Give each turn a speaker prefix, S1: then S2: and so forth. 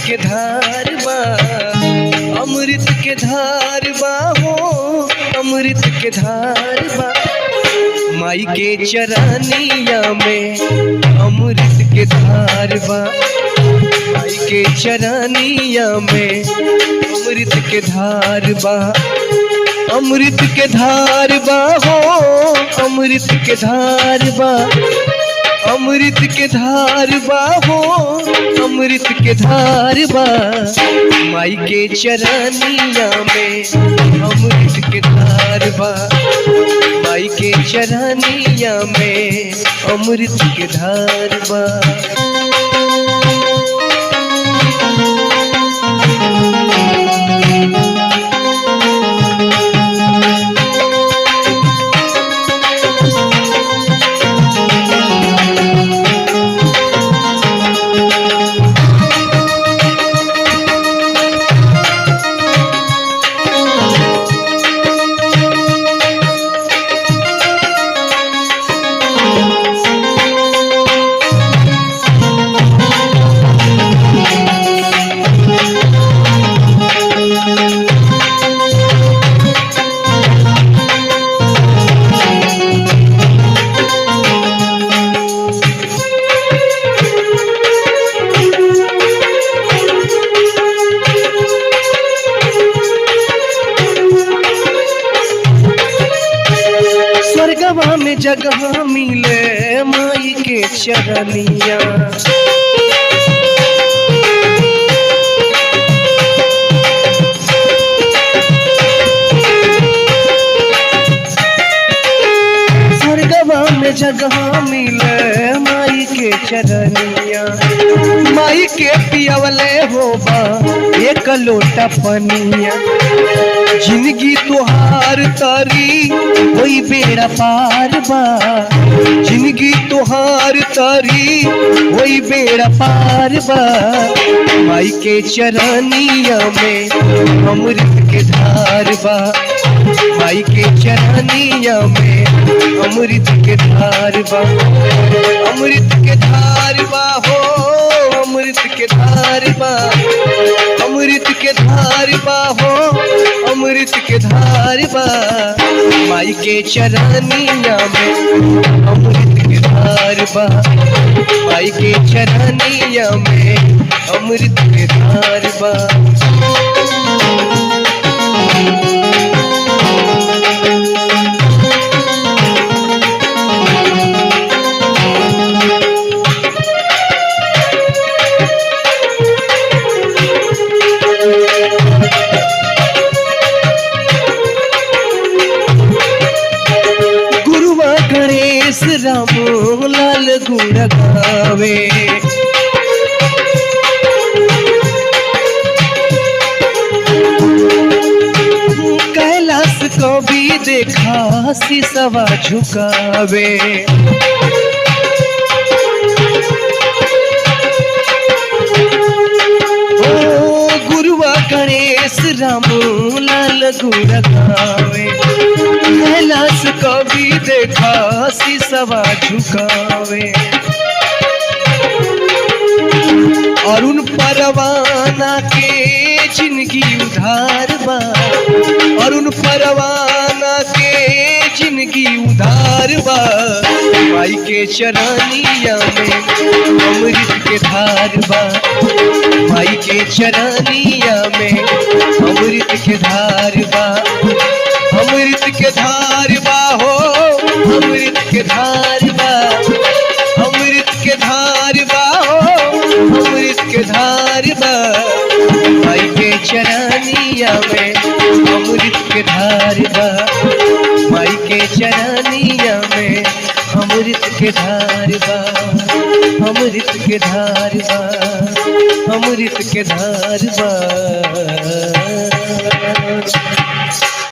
S1: के धार बा, अमृत के धार बा हो, अमृत के धार बा। माई के चरनिया में अमृत के धार बा, माई के चरनिया में अमृत के धार बा, अमृत के धार बा हो, अमृत के धार बा, अमृत के धार बा हो, अमृत के धार बा। माई के चरनिया में अमृत के धार बा, माई के चरनिया में अमृत के धार बा। स्वर्गवा में जगह मिले माई के चरनिया, स्वर्गवा में जगह मिले माई के चरनिया। माई के पियवले होबा एक लोटा पनिया, जिंदगी तुहार तारी वही बेड़ा पार बा, जिंदगी तुहार तारी वही बेड़ा पार बा। माई के चरनिया में अमृत के धार बा, माई के चरनिया में अमृत के धार बा, अमृत के धार बा हो, अमृत के धार बा, अमृत के धार बा हो, अमृत के धार बा। माई के चरनिया में अमृत के धार बा, माई के चरनिया में अमृत के धार बा। राम लाल गुण गावे, कैलाश को भी देखा सिसवा झुकावे। ओ गुरुआ गणेश राम लाल गुण गावे, कैलाश कभी देखा सिसवा झुकावे। अरुण परवाना के जिंदगी उधार बा, अरुण परवाना के जिंदगी उधार बा। माई के चरनिया में अमृत के धार बा, माई के चरनिया में अमृत के धार बा, अमृत के धार बा हो, अमृत के धार बा, अमृत के धार बा हो, अमृत के धार बा। माई के चरनिया में अमृत के धार बा, माई के चरनिया में अमृत के धार बा, अमृत के धार बा, अमृत के धार बा।